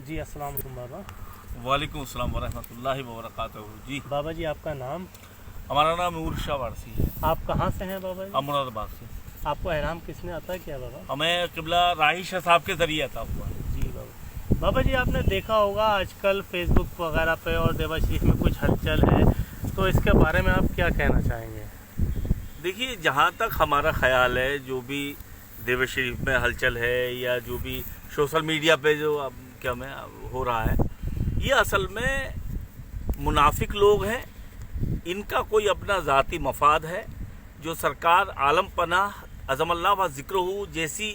جی السلام علیکم بابا. وعلیکم السلام ورحمۃ اللہ وبرکاتہ. جی بابا جی آپ کا نام؟ ہمارا نام نور شاہ وارسی ہے. آپ کہاں سے ہیں بابا جی؟ مراد آباد سے. آپ کو احرام کس نے عطا کیا بابا؟ ہمیں قبلہ راہی شاہ صاحب کے ذریعے عطا ہوا. جی بابا. بابا جی آپ نے دیکھا ہوگا آج کل فیس بک وغیرہ پہ اور دیوا شریف میں کچھ ہلچل ہے، تو اس کے بارے میں آپ کیا کہنا چاہیں گے؟ دیکھیے جہاں تک ہمارا خیال ہے، جو بھی دیو شریف میں ہلچل ہے یا جو بھی سوشل میڈیا پہ جو اب کیا میں ہو رہا ہے، یہ اصل میں منافق لوگ ہیں. ان کا کوئی اپنا ذاتی مفاد ہے. جو سرکار عالم پناہ عظم اللہ و ذکر ہو جیسی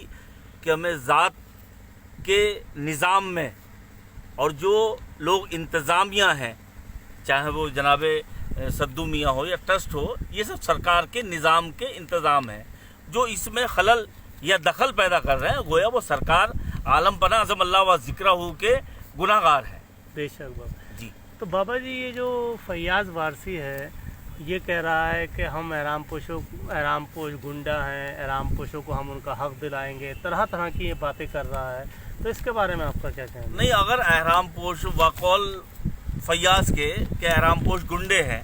کہ میں ذات کے نظام میں، اور جو لوگ انتظامیہ ہیں، چاہے وہ جناب صدو میاں ہو یا ٹرسٹ ہو، یہ سب سرکار کے نظام کے انتظام ہیں. جو اس میں خلل یا دخل پیدا کر رہے ہیں، گویا وہ سرکار عالم پناہ عظم اللہ و ذکر ہو کے گناہ گار ہیں. بے شک بابا. جی تو بابا جی یہ جو فیاض وارسی ہے یہ کہہ رہا ہے کہ ہم احرام پوش گنڈا ہیں، احرام پوشوں کو ہم ان کا حق دلائیں گے، طرح طرح کی یہ باتیں کر رہا ہے، تو اس کے بارے میں آپ کا کیا کہنا ہے؟ نہیں، اگر احرام پوش وقول فیاض کے کہ احرام پوش گنڈے ہیں،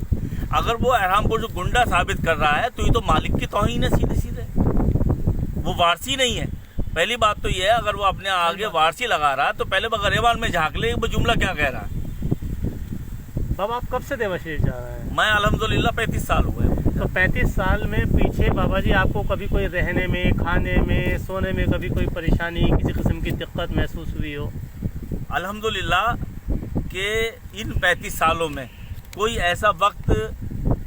اگر وہ احرام پوش گنڈا ثابت کر رہا ہے تو یہ تو مالک کی توہین ہے سیدھے سیدھے. وہ وارسی نہیں ہے. پہلی بات تو یہ ہے، اگر وہ اپنے آگے وارسی لگا رہا ہے تو پہلے وہ گریبان میں جھانک لے وہ جملہ کیا کہہ رہا ہے. بابا آپ کب سے دیوا شریف جا رہے ہیں؟ میں الحمدللہ 35 سال ہوئے. تو 35 سال میں پیچھے بابا جی آپ کو کبھی کوئی رہنے میں، کھانے میں، سونے میں کبھی کوئی پریشانی، کسی قسم کی دقت محسوس ہوئی ہو؟ الحمدللہ کہ ان 35 سالوں میں کوئی ایسا وقت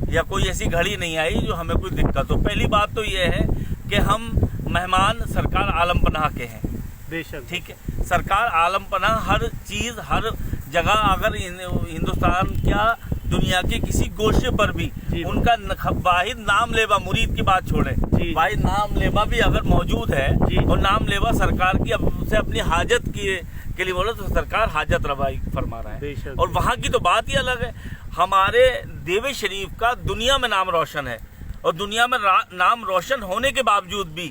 یا کوئی ایسی گھڑی نہیں آئی جو ہمیں کوئی دقت ہو. پہلی بات تو یہ ہے کہ ہم مہمان سرکار عالم پناہ کے ہیں. بے شک. ٹھیک ہے، سرکار عالم پناہ ہر چیز ہر جگہ، اگر ہندوستان کیا دنیا کے کسی گوشے پر بھی ان کا واحد نام لیوا، مرید کی بات چھوڑیں، واحد نام لیوا بھی اگر موجود ہے اور نام لیوا سرکار کی سے اپنی حاجت کے لیے بولو تو سرکار حاجت روائی فرما رہا ہے. اور وہاں کی تو بات ہی الگ ہے. ہمارے دیو شریف کا دنیا میں نام روشن ہے، اور دنیا میں نام روشن ہونے کے باوجود بھی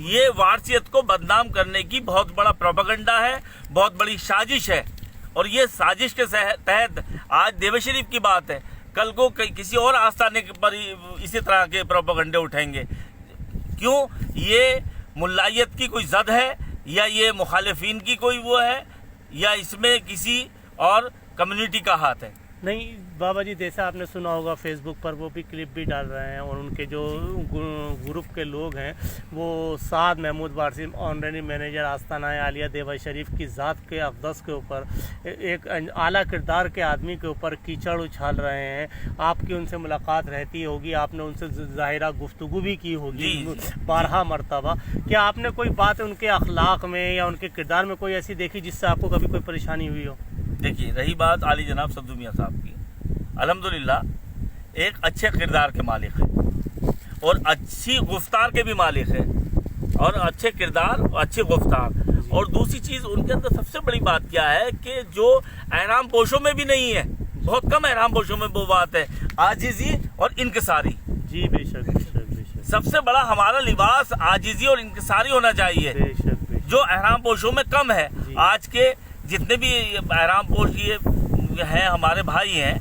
یہ وارثیت کو بدنام کرنے کی بہت بڑا پروپیگنڈا ہے، بہت بڑی سازش ہے. اور یہ سازش کے تحت آج دیو شریف کی بات ہے، کل کو کسی اور آستانے پر اسی طرح کے پروپیگنڈے اٹھیں گے. کیوں؟ یہ ملائیت کی کوئی زد ہے، یا یہ مخالفین کی کوئی وہ ہے، یا اس میں کسی اور کمیونٹی کا ہاتھ ہے. نہیں بابا جی، جیسا آپ نے سنا ہوگا فیس بک پر وہ بھی کلپ بھی ڈال رہے ہیں، اور ان کے جو گروپ کے لوگ ہیں وہ سعد محمود وارسی آنرری مینیجر آستانہ عالیہ دیوا شریف کی ذات کے اقدس کے اوپر، ایک اعلیٰ کردار کے آدمی کے اوپر کیچڑ اچھال رہے ہیں. آپ کی ان سے ملاقات رہتی ہوگی، آپ نے ان سے ظاہرہ گفتگو بھی کی ہوگی بارہا مرتبہ. کیا آپ نے کوئی بات ان کے اخلاق میں یا ان کے کردار میں کوئی ایسی دیکھی جس سے آپ کو کبھی کوئی پریشانی ہوئی ہو؟ دیکھیے، رہی بات عالی جناب صدو میاں صاحب کی، الحمدللہ ایک اچھے کردار کے مالک ہیں، اور اچھی گفتار کے بھی مالک ہیں، اور اچھے کردار اور اچھی گفتار. اور دوسری چیز ان کے اندر سب سے بڑی بات کیا ہے کہ جو احرام پوشوں میں بھی نہیں ہے، بہت کم احرام پوشوں میں وہ بات ہے، عاجزی اور انکساری. جی بے شک بے شک بے شک. سب سے بڑا ہمارا لباس عاجزی اور انکساری ہونا چاہیے، بے شک بے شک. جو احرام پوشوں میں کم ہے. آج کے جتنے بھی احرام پوش یہ ہیں ہمارے بھائی ہیں،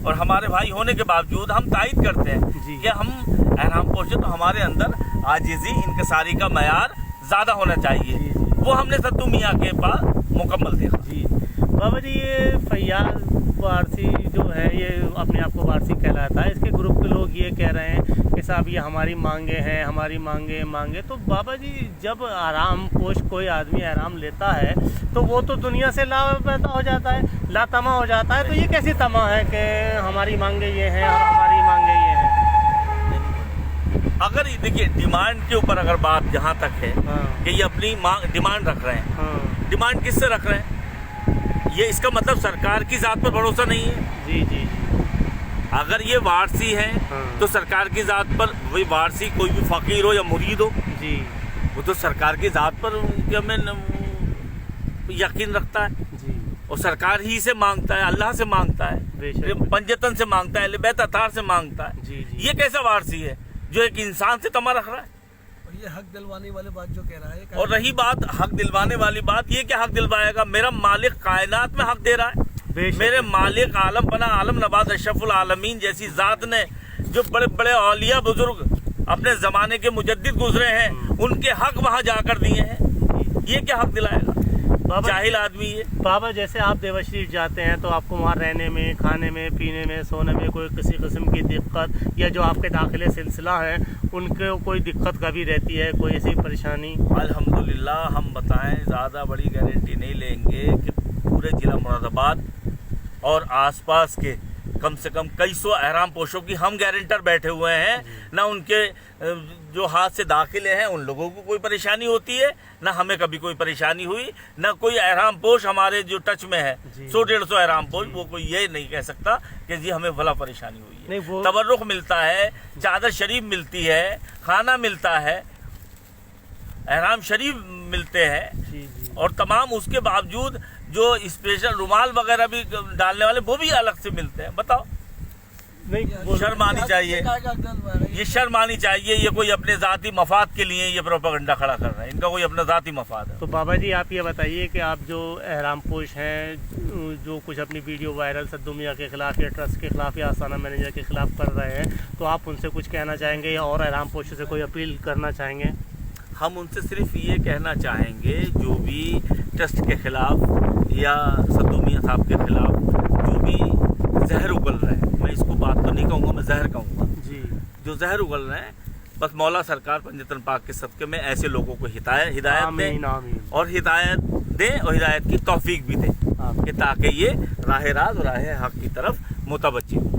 اور ہمارے بھائی ہونے کے باوجود ہم تائید کرتے ہیں کہ ہم احرام پوش ہیں، تو ہمارے اندر عاجزی انکساری کا معیار زیادہ ہونا چاہیے. وہ ہم نے صدو میاں کے پاس مکمل دیکھا. جی بابا جی، یہ فیاض وارسی جو ہے یہ اپنے آپ کو وارسی کہلاتا ہے، اس کے گروپ کے لوگ یہ کہہ رہے ہیں کہ صاحب یہ ہماری مانگیں ہیں، ہماری مانگیں. تو بابا جی جب احرام پوش کوئی آدمی احرام لیتا ہے تو وہ تو دنیا سے لا پیدا ہو جاتا ہے، لا تما ہو جاتا ہے. تو یہ کیسی تما ہے کہ ہماری مانگیں یہ ہیں اور ہماری مانگیں یہ ہیں؟ اگر دیکھیے ڈیمانڈ کے اوپر اگر بات جہاں تک ہے کہ یہ اپنی ڈیمانڈ رکھ رہے ہیں، ڈیمانڈ کس سے رکھ رہے ہیں؟ یہ اس کا مطلب سرکار کی ذات پر بھروسہ نہیں ہے. جی. اگر یہ وارثی ہیں تو سرکار کی ذات پر، وہی وارثی کوئی بھی فقیر ہو یا مرید ہو، وہ تو سرکار کی ذات پر میں یقین رکھتا ہے، اور سرکار ہی سے مانگتا ہے، اللہ سے مانگتا ہے، پنجتن سے مانگتا ہے، اہل بیت اطہار سے مانگتا ہے. یہ کیسا وارثی ہے جو ایک انسان سے تما رکھ رہا ہے؟ یہ حق دلوانے والی بات جو کہہ رہا ہے. اور رہی بات حق دلوانے والی بات، یہ کیا حق دلوائے گا؟ میرا مالک کائنات میں حق دے رہا ہے. میرے مالک عالم پناہ عالم نواز اشرف العالمین جیسی ذات نے، جو بڑے بڑے اولیاء بزرگ اپنے زمانے کے مجدد گزرے ہیں، ان کے حق وہاں جا کر دیے ہیں. یہ کیا حق دلائے گا؟ جاہل آدمی ہے. بابا جیسے آپ دیوا شریف جاتے ہیں تو آپ کو وہاں رہنے میں، کھانے میں، پینے میں، سونے میں کوئی کسی قسم کی دقت، یا جو آپ کے داخلے سلسلہ ہیں ان کو کوئی دقت کبھی رہتی ہے، کوئی ایسی پریشانی؟ الحمدللہ ہم بتائیں، زیادہ بڑی گارنٹی نہیں لیں گے کہ پورے ضلع مراد آباد اور آس پاس کے کم سے کم کئی سو احرام پوشوں کی ہم گارنٹر بیٹھے ہوئے ہیں. نہ ان کے جو ہاتھ سے داخلے ہیں ان لوگوں کو کوئی پریشانی ہوتی ہے، نہ ہمیں کبھی کوئی پریشانی ہوئی، نہ کوئی احرام پوش ہمارے جو ٹچ میں ہے 100-150 احرام پوش، وہ کوئی یہ نہیں کہہ سکتا کہ جی ہمیں بھلا پریشانی ہوئی ہے. تبرک ملتا ہے، چادر شریف ملتی ہے، کھانا ملتا ہے، احرام شریف ملتے ہیں، اور تمام اس کے باوجود جو اسپیشل رومال وغیرہ بھی ڈالنے والے وہ بھی الگ سے ملتے ہیں. بتاؤ، نہیں شرم آنی چاہیے، یہ شرم آنی چاہیے. یہ کوئی اپنے ذاتی مفاد کے لیے یہ پروپیگنڈا کھڑا کر رہے ہیں، ان کا کوئی اپنا ذاتی مفاد ہے. تو بابا جی آپ یہ بتائیے کہ آپ جو احرام پوش ہیں، جو کچھ اپنی ویڈیو وائرل سدو میاں کے خلاف یا ٹرسٹ کے خلاف یا آستانہ مینیجر کے خلاف کر رہے ہیں، تو آپ ان سے کچھ کہنا چاہیں گے یا اور احرام پوشوں سے کوئی اپیل کرنا چاہیں گے؟ ہم ان سے صرف یہ کہنا چاہیں گے، جو بھی ٹرسٹ کے خلاف یا سدو میاں صاحب کے خلاف جو بھی زہر اگل رہے ہیں، میں اس کو بات تو نہیں کہوں گا، میں زہر کہوں گا جی، جو زہر اگل رہے ہیں، بس مولا سرکار پنجتن پاک کے صدقے میں ایسے لوگوں کو ہدایت دیں، اور ہدایت دیں اور ہدایت کی توفیق بھی دیں، کہ تاکہ یہ راہ راست اور راہ حق کی طرف متوجہ ہوں.